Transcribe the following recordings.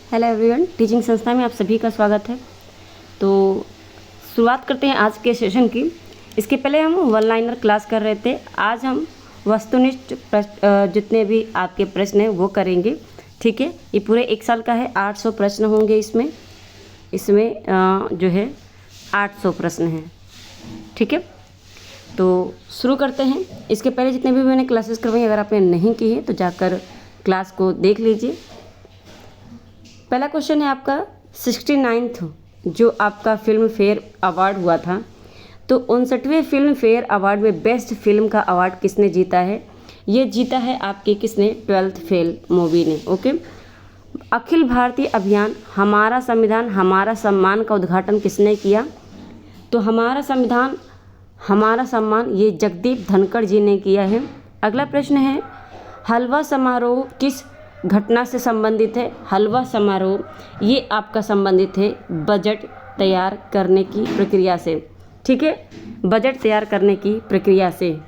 Hello everyone, teaching संस्था में आप सभी का स्वागत है। तो शुरुआत करते हैं आज के सेशन की। इसके पहले हम वन लाइनर क्लास कर रहे थे। आज हम वस्तुनिष्ठ जितने भी आपके प्रश्न हैं वो करेंगे। ठीक है, ये पूरे एक साल का है। 800 प्रश्न होंगे इसमें जो है 800 प्रश्न हैं। ठीक है, तो शुरू करते हैं। इसके पहले जितने भी मैंने क्लासेस करवाई, अगर आपने नहीं की है तो जाकर क्लास को देख लीजिए। पहला क्वेश्चन है आपका 69th जो आपका फिल्म फेयर अवार्ड हुआ था, तो 59वें फिल्म फेयर अवार्ड में बेस्ट फिल्म का अवार्ड किसने जीता है? ये जीता है आपके किसने? 12th फेल मूवी ने। ओके। अखिल भारतीय अभियान हमारा संविधान हमारा सम्मान का उद्घाटन किसने किया? तो हमारा संविधान हमारा सम्मान ये जगदीप धनखड़ जी ने किया है। अगला प्रश्न है, हलवा समारोह किस घटना से संबंधित है? हलवा समारोह ये आपका संबंधित है बजट तैयार करने की प्रक्रिया से। ठीक है, बजट तैयार करने की प्रक्रिया से।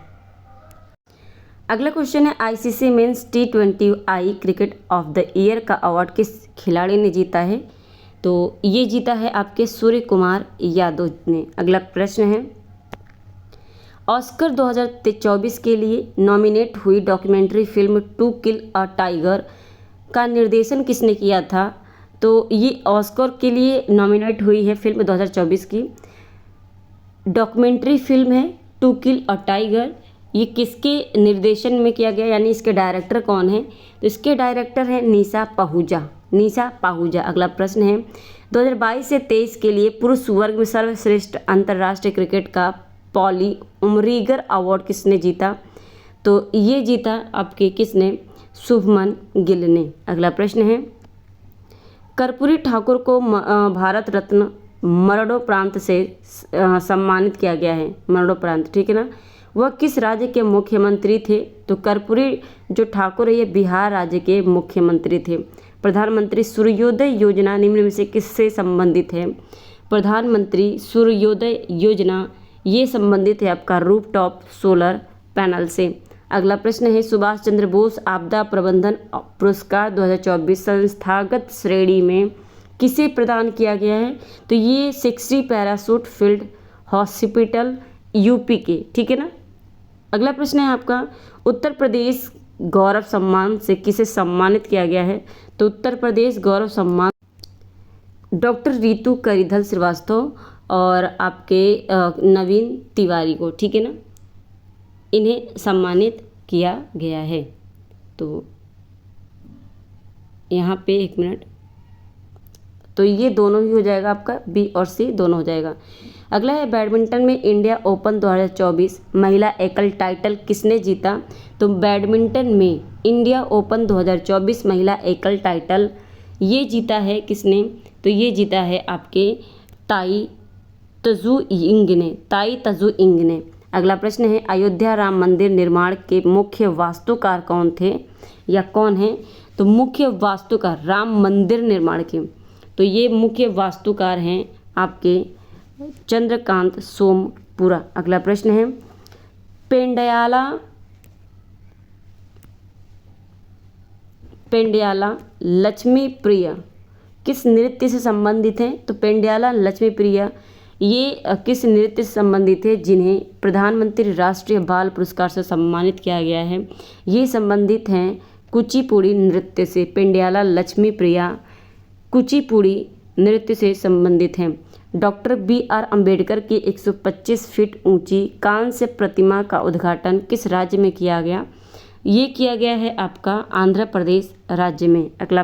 अगला क्वेश्चन है, ICC men's T20I cricket of the year का अवार्ड किस खिलाड़ी ने जीता है? तो ये जीता है आपके सूर्य कुमार यादव ने। अगला प्रश्न है, ऑस्कर 2024 के लिए नॉमिनेट हुई documentary film to kill a tiger का निर्देशन किसने किया था? तो ये ऑस्कर के लिए नॉमिनेट हुई है फिल्म 2024 की डॉक्यूमेंट्री फिल्म है टू किल अ टाइगर। ये किसके निर्देशन में किया गया, यानी इसके डायरेक्टर कौन है? तो इसके डायरेक्टर हैं निशा पाहुजा। अगला प्रश्न है, 2022 से 23 के लिए पुरुष वर्ग में सर्वश्रेष्ठ अंतर्राष्ट्रीय क्रिकेट का पॉली उमरीगर अवार्ड किसने जीता? तो ये जीता आपके किसने? शुभमन गिल ने। अगला प्रश्न है, कर्पूरी ठाकुर को भारत रत्न मरणोपरांत से सम्मानित किया गया है। मरणोपरांत, ठीक है ना। वह किस राज्य के मुख्यमंत्री थे? तो कर्पूरी जो ठाकुर है ये बिहार राज्य के मुख्यमंत्री थे। प्रधानमंत्री सूर्योदय योजना निम्न में से किससे संबंधित है? प्रधानमंत्री सूर्योदय योजना ये संबंधित है आपका रूफटॉप सोलर पैनल से। अगला प्रश्न है, सुभाष चंद्र बोस आपदा प्रबंधन पुरस्कार 2024 संस्थागत श्रेणी में किसे प्रदान किया गया है? तो ये 60 पैराशूट फील्ड हॉस्पिटल यूपी के। ठीक है ना। अगला प्रश्न है आपका, उत्तर प्रदेश गौरव सम्मान से किसे सम्मानित किया गया है? तो उत्तर प्रदेश गौरव सम्मान डॉक्टर रितु करिधल श्रीवास्तव और आपके नवीन तिवारी को, ठीक है ना, इन्हें सम्मानित किया गया है। तो यहाँ पे एक मिनट, तो ये दोनों ही हो जाएगा आपका, बी और सी दोनों हो जाएगा। अगला है, बैडमिंटन में इंडिया ओपन 2024 महिला एकल टाइटल किसने जीता? तो बैडमिंटन में इंडिया ओपन 2024 महिला एकल टाइटल ये जीता है किसने? तो ये जीता है आपके ताई तजु इंग ने। अगला प्रश्न है, अयोध्या राम मंदिर निर्माण के मुख्य वास्तुकार कौन थे या कौन है? तो मुख्य वास्तुकार राम मंदिर निर्माण के, तो ये मुख्य वास्तुकार हैं आपके चंद्रकांत सोमपुरा। अगला प्रश्न है, पेंड्याला लक्ष्मी प्रिया किस नृत्य से संबंधित हैं? तो पेंड्याला लक्ष्मी प्रिया ये किस नृत्य से संबंधित है जिन्हें प्रधानमंत्री राष्ट्रीय बाल पुरस्कार से सम्मानित किया गया है? ये संबंधित हैं कुचिपुड़ी नृत्य से। पेंड्याला लक्ष्मी प्रिया कुचिपुड़ी नृत्य से संबंधित हैं। डॉक्टर BR अम्बेडकर की 125 फीट ऊंची कांस्य प्रतिमा का उद्घाटन किस राज्य में किया गया? ये किया गया है आपका आंध्र प्रदेश राज्य में। अगला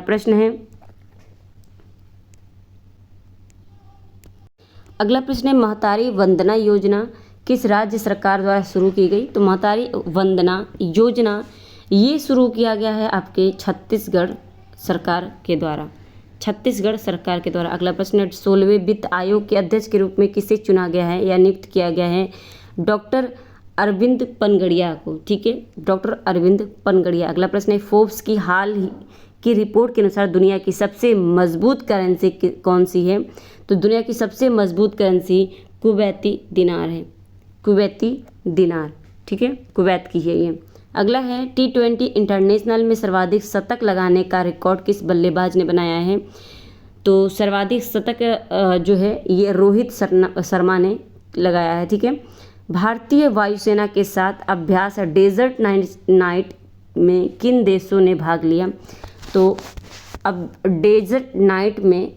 प्रश्न है, महतारी वंदना योजना किस राज्य सरकार द्वारा शुरू की गई? तो महतारी वंदना योजना ये शुरू किया गया है आपके छत्तीसगढ़ सरकार के द्वारा। अगला प्रश्न है, 16वें वित्त आयोग के अध्यक्ष के रूप में किसे चुना गया है या नियुक्त किया गया है? डॉक्टर अरविंद पनगड़िया को। ठीक है, डॉक्टर अरविंद पनगड़िया। अगला प्रश्न है, फोर्ब्स की हाल ही की रिपोर्ट के अनुसार दुनिया की सबसे मजबूत करेंसी कौन सी है? तो दुनिया की सबसे मजबूत करेंसी कुवैती दिनार है। ठीक है, कुवैत की है ये। अगला है T20 इंटरनेशनल में सर्वाधिक शतक लगाने का रिकॉर्ड किस बल्लेबाज ने बनाया है? तो सर्वाधिक शतक जो है ये रोहित शर्मा ने लगाया है। ठीक है। भारतीय वायुसेना के साथ अभ्यास डेजर्ट नाइट में किन देशों ने भाग लिया? तो अब डेजर्ट नाइट में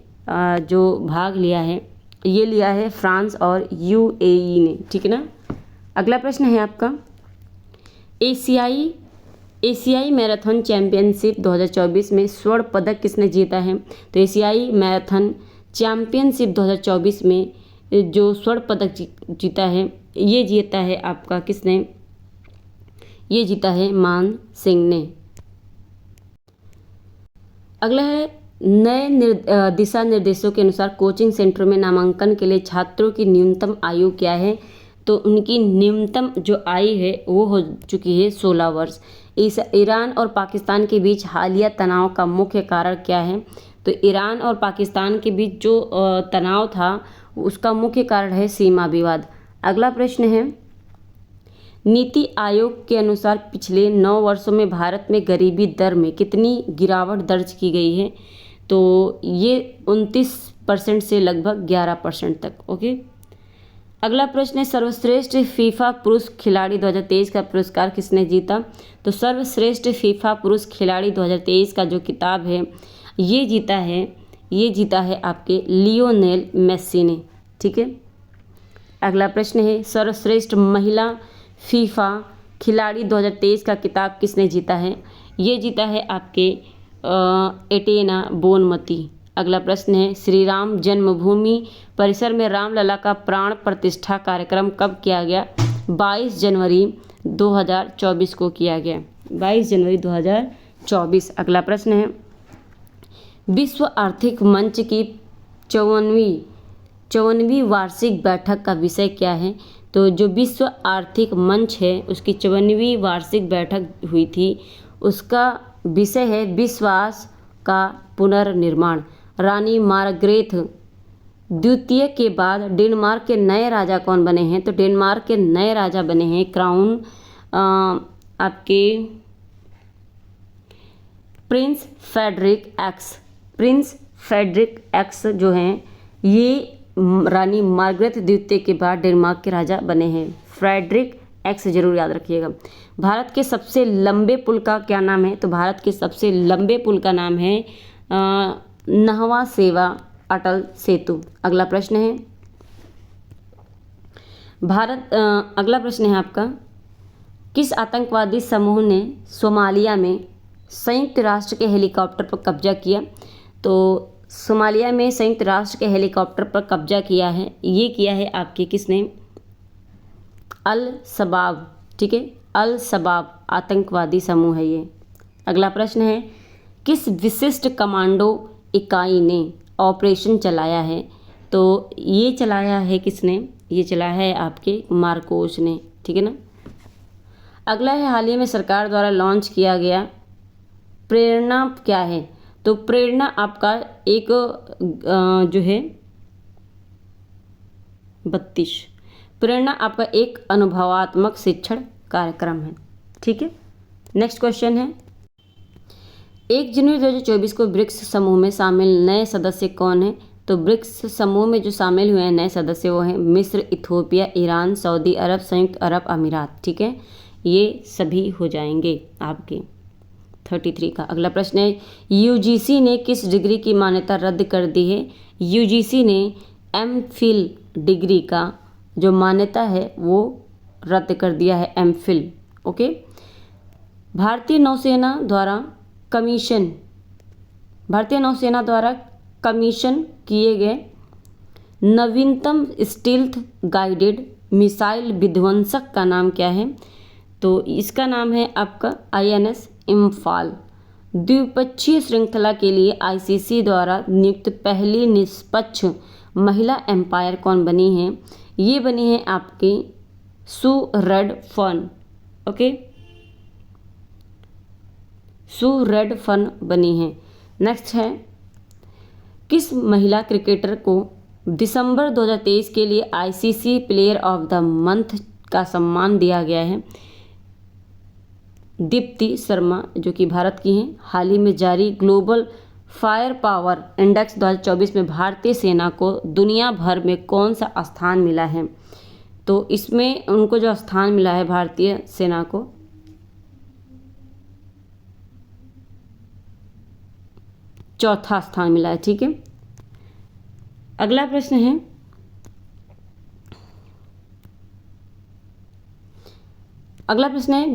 जो भाग लिया है ये लिया है फ्रांस और UAE ने। ठीक है ना। अगला प्रश्न है आपका, एशियाई मैराथन चैंपियनशिप 2024 में स्वर्ण पदक किसने जीता है? तो एशियाई मैराथन चैंपियनशिप 2024 में जो स्वर्ण पदक जीता है ये जीता है आपका किसने? ये जीता है मान सिंह ने। अगला है, नए दिशा निर्देशों के अनुसार कोचिंग सेंटरों में नामांकन के लिए छात्रों की न्यूनतम आयु क्या है? तो उनकी न्यूनतम जो आयु है वो हो चुकी है 16 वर्ष। ईरान और पाकिस्तान के बीच हालिया तनाव का मुख्य कारण क्या है? तो ईरान और पाकिस्तान के बीच जो तनाव था उसका मुख्य कारण है सीमा विवाद। अगला प्रश्न है, नीति आयोग के अनुसार पिछले 9 वर्षों में भारत में गरीबी दर में कितनी गिरावट दर्ज की गई है? तो ये 29% से लगभग 11% तक। ओके। अगला प्रश्न है, सर्वश्रेष्ठ फीफा पुरुष खिलाड़ी 2023 का पुरस्कार किसने जीता? तो सर्वश्रेष्ठ फीफा पुरुष खिलाड़ी 2023 का जो किताब है ये जीता है आपके लियोनेल मेस्सी ने। ठीक है। अगला प्रश्न है, सर्वश्रेष्ठ महिला फीफा खिलाड़ी 2023 का किताब किसने जीता है? ये जीता है आपके एटेना बोनमती। अगला प्रश्न है, श्री राम जन्मभूमि परिसर में रामलला का प्राण प्रतिष्ठा कार्यक्रम कब किया गया? 22 जनवरी 2024 को किया गया। 22 जनवरी 2024। अगला प्रश्न है, विश्व आर्थिक मंच की 54वीं वार्षिक बैठक का विषय क्या है? तो जो विश्व आर्थिक मंच है उसकी 54वीं वार्षिक बैठक हुई थी, उसका विषय है विश्वास का पुनर्निर्माण। रानी मार्गरेट द्वितीय के बाद डेनमार्क के नए राजा कौन बने हैं? तो डेनमार्क के नए राजा बने हैं क्राउन आपके प्रिंस फ्रेडरिक एक्स जो हैं ये रानी मार्गरेट द्वितीय के बाद डेनमार्क के राजा बने हैं। फ्रेडरिक एक्स जरूर याद रखिएगा। भारत के सबसे लंबे पुल का क्या नाम है? तो भारत के सबसे लंबे पुल का नाम है नहवा सेवा अटल सेतु। अगला प्रश्न है, अगला प्रश्न है आपका, किस आतंकवादी समूह ने सोमालिया में संयुक्त राष्ट्र के हेलीकॉप्टर पर कब्जा किया? तो सोमालिया में संयुक्त राष्ट्र के हेलीकॉप्टर पर कब्जा किया है, ये किया है आपके किसने? अल शबाब। ठीक है, अल शबाब आतंकवादी समूह है ये। अगला प्रश्न है, किस विशिष्ट कमांडो इकाई ने ऑपरेशन चलाया है? तो ये चलाया है किसने? ये चलाया है आपके मार्कोस ने। ठीक है ना। अगला है, हाल ही में सरकार द्वारा लॉन्च किया गया प्रेरणा क्या है? तो प्रेरणा आपका एक जो है 32 प्रेरणा आपका एक अनुभवात्मक शिक्षण कार्यक्रम है। ठीक है। नेक्स्ट क्वेश्चन है, 1 जनवरी 2024 को ब्रिक्स समूह में शामिल नए सदस्य कौन है? तो ब्रिक्स समूह में जो शामिल हुए हैं नए सदस्य वो हैं मिस्र, इथोपिया, ईरान, सऊदी अरब, संयुक्त अरब अमीरात। ठीक है, ये सभी हो जाएंगे आपके 33 का। अगला प्रश्न है, यूजीसी ने किस डिग्री की मान्यता रद्द कर दी है? यूजीसी ने एमफिल डिग्री का जो मान्यता है वो रद्द कर दिया है, एमफिल। ओके। भारतीय नौसेना द्वारा कमीशन किए गए नवीनतम स्टील्थ गाइडेड मिसाइल विध्वंसक का नाम क्या है? तो इसका नाम है आपका INS इम्फाल। द्विपक्षीय श्रृंखला के लिए ICC द्वारा नियुक्त पहली निष्पक्ष महिला एम्पायर कौन बनी है? ये बनी है आपकी Sue Redfern. Okay, Sue Redfern बनी है। नेक्स्ट है, किस महिला क्रिकेटर को दिसंबर 2023 के लिए ICC player of the month का सम्मान दिया गया है? दीप्ति शर्मा जो कि भारत की हैं, हाल ही में जारी ग्लोबल फायर पावर इंडेक्स 2024 में भारतीय सेना को दुनिया भर में कौन सा स्थान मिला है? तो इसमें उनको जो स्थान मिला है भारतीय सेना को, चौथा स्थान मिला है। ठीक है, अगला प्रश्न है,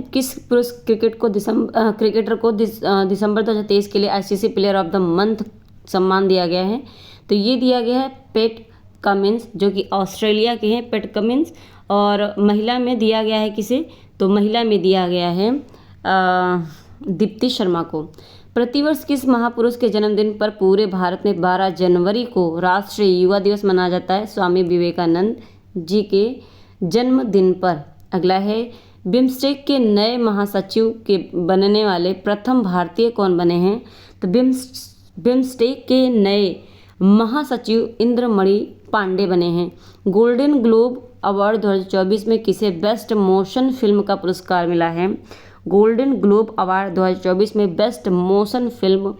किस पुरुष क्रिकेटर को दिसंबर 2023 के लिए ICC player of the month सम्मान दिया गया है? तो ये दिया गया है पैट कमिंस जो कि ऑस्ट्रेलिया के हैं, पैट कमिंस। और महिला में दिया गया है किसे? तो महिला में दिया गया है दीप्ति शर्मा को। प्रतिवर्ष किस महापुरुष के जन्मदिन पर पूरे भारत में 12 जनवरी को राष्ट्रीय युवा दिवस मनाया जाता है? स्वामी विवेकानंद जी के जन्मदिन पर। अगला है, बिम्स्टेक के नए महासचिव के बनने वाले प्रथम भारतीय कौन बने हैं? तो बिम्स्टेक के नए महासचिव इंद्रमणि पांडे बने हैं। गोल्डन ग्लोब अवार्ड 2024 में किसे बेस्ट मोशन फिल्म का पुरस्कार मिला है? गोल्डन ग्लोब अवार्ड 2024 में बेस्ट मोशन फिल्म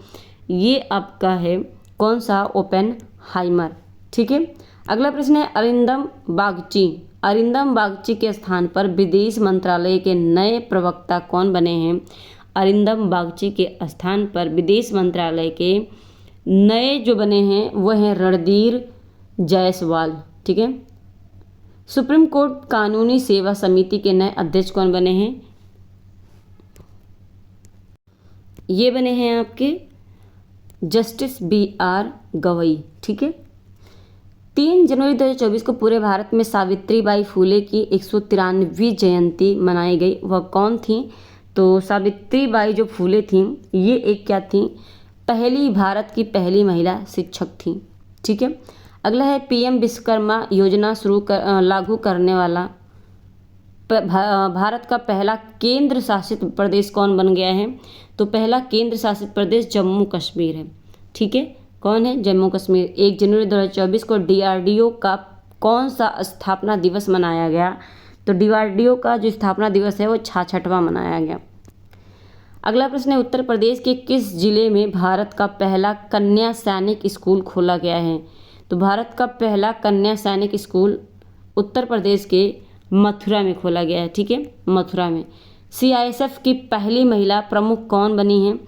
ये आपका है कौन सा? ओपेनहाइमर। ठीक है, अगला प्रश्न है, अरिंदम बागची के स्थान पर विदेश मंत्रालय के नए प्रवक्ता कौन बने हैं? अरिंदम बागची के स्थान पर विदेश मंत्रालय के नए जो बने हैं वह हैं रणधीर जायसवाल। ठीक है, सुप्रीम कोर्ट कानूनी सेवा समिति के नए अध्यक्ष कौन बने हैं? ये बने हैं आपके जस्टिस BR गवई। ठीक है, 3 जनवरी 2024 को पूरे भारत में सावित्रीबाई फुले की 193वीं जयंती मनाई गई। वह कौन थी? तो सावित्रीबाई जो फुले थी ये एक क्या थी? भारत की पहली महिला शिक्षक थी। ठीक है, अगला है, PM विश्वकर्मा योजना लागू करने वाला भारत का पहला केंद्र शासित प्रदेश कौन बन गया है? तो पहला केंद्र शासित प्रदेश जम्मू कश्मीर है। ठीक है, कौन है? जम्मू कश्मीर। 1 जनवरी 2024 को DRDO का कौन सा स्थापना दिवस मनाया गया? तो DRDO का जो स्थापना दिवस है वो 66वां मनाया गया। अगला प्रश्न है, उत्तर प्रदेश के किस जिले में भारत का पहला कन्या सैनिक स्कूल खोला गया है? तो भारत का पहला कन्या सैनिक स्कूल उत्तर प्रदेश के मथुरा में खोला गया है। ठीक है, मथुरा में। CISF की पहली महिला प्रमुख कौन बनी है?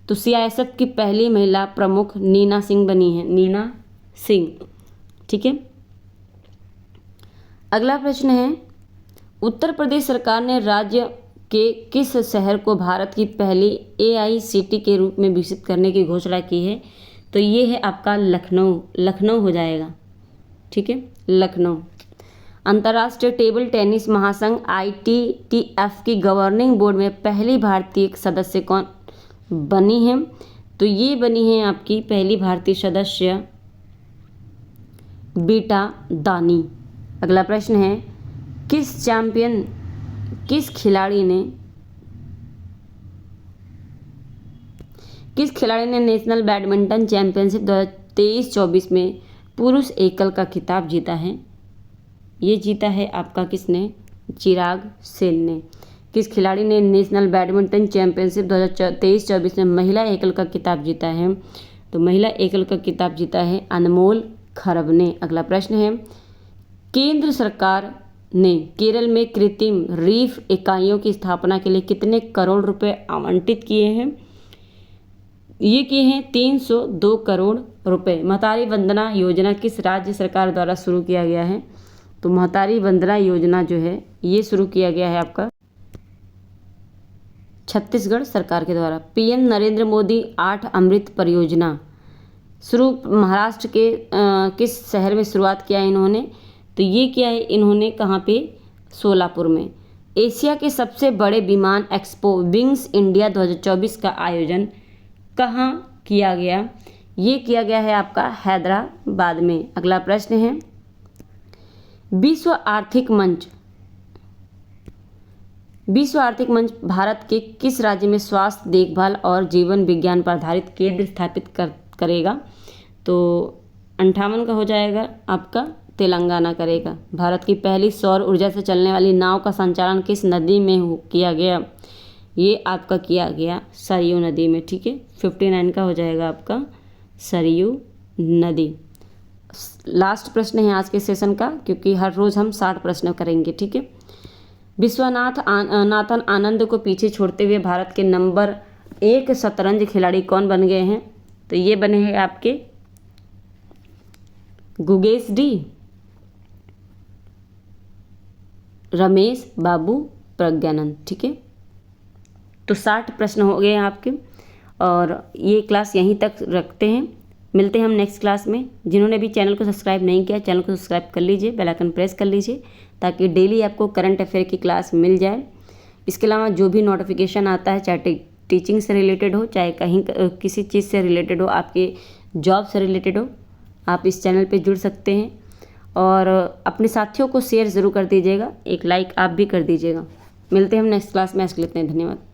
तो CISF की पहली महिला प्रमुख नीना सिंह बनी है, नीना सिंह। ठीक है, अगला प्रश्न है, उत्तर प्रदेश सरकार ने राज्य के किस शहर को भारत की पहली AICT के रूप में विकसित करने की घोषणा की है? तो ये है आपका लखनऊ हो जाएगा। ठीक है, लखनऊ। अंतर्राष्ट्रीय टेबल टेनिस महासंघ ITTF की गवर्निंग बोर्ड में पहली भारतीय सदस्य कौन बनी है? तो ये बनी है आपकी पहली भारतीय सदस्य बीटा दानी। अगला प्रश्न है, किस खिलाड़ी ने नेशनल बैडमिंटन चैंपियनशिप 2023-24 में पुरुष एकल का खिताब जीता है? ये जीता है आपका किसने? चिराग सेन ने। किस खिलाड़ी ने नेशनल बैडमिंटन चैंपियनशिप 2023-24 में महिला एकल का खिताब जीता है? तो महिला एकल का खिताब जीता है अनमोल खरब ने। अगला प्रश्न है, केंद्र सरकार ने केरल में कृत्रिम रीफ इकाइयों की स्थापना के लिए कितने करोड़ रुपए आवंटित किए हैं? ये किए हैं 302 करोड़ रुपए। महतारी वंदना योजना किस राज्य सरकार द्वारा शुरू किया गया है? तो महतारी वंदना योजना जो है ये शुरू किया गया है आपका छत्तीसगढ़ सरकार के द्वारा। PM नरेंद्र मोदी 8 अमृत परियोजना शुरू महाराष्ट्र के किस शहर में शुरुआत किया है इन्होंने? तो ये किया है इन्होंने कहाँ पे? सोलापुर में। एशिया के सबसे बड़े विमान एक्सपो विंग्स इंडिया 2024 का आयोजन कहाँ किया गया? ये किया गया है आपका हैदराबाद में। अगला प्रश्न है, विश्व आर्थिक मंच भारत के किस राज्य में स्वास्थ्य देखभाल और जीवन विज्ञान पर आधारित केंद्र स्थापित करेगा? तो 58 का हो जाएगा आपका तेलंगाना करेगा। भारत की पहली सौर ऊर्जा से चलने वाली नाव का संचालन किस नदी में किया गया? ये आपका किया गया सरयू नदी में, ठीक है। 59 का हो जाएगा आपका सरयू नदी। लास्ट प्रश्न है आज के सेशन का, क्योंकि हर रोज़ हम 60 प्रश्न करेंगे, ठीक है। नाथन आनंद को पीछे छोड़ते हुए भारत के नंबर 1 शतरंज खिलाड़ी कौन बन गए हैं? तो ये बने हैं आपके गुगेश डी, रमेश बाबू, प्रज्ञानंद, ठीक है। तो 60 प्रश्न हो गए आपके, और ये क्लास यहीं तक रखते हैं। मिलते हैं हम नेक्स्ट क्लास में। जिन्होंने भी चैनल को सब्सक्राइब नहीं किया, चैनल को सब्सक्राइब कर लीजिए, बेल आइकन प्रेस कर लीजिए, ताकि डेली आपको करंट अफेयर की क्लास मिल जाए। इसके अलावा जो भी नोटिफिकेशन आता है, चाहे टीचिंग से रिलेटेड हो, चाहे कहीं किसी चीज़ से रिलेटेड हो, आपके जॉब से रिलेटेड हो, आप इस चैनल पे जुड़ सकते हैं। और अपने साथियों को शेयर ज़रूर कर दीजिएगा, एक लाइक आप भी कर दीजिएगा। मिलते हैं हम नेक्स्ट क्लास में। आज के लिए इतना ही, धन्यवाद।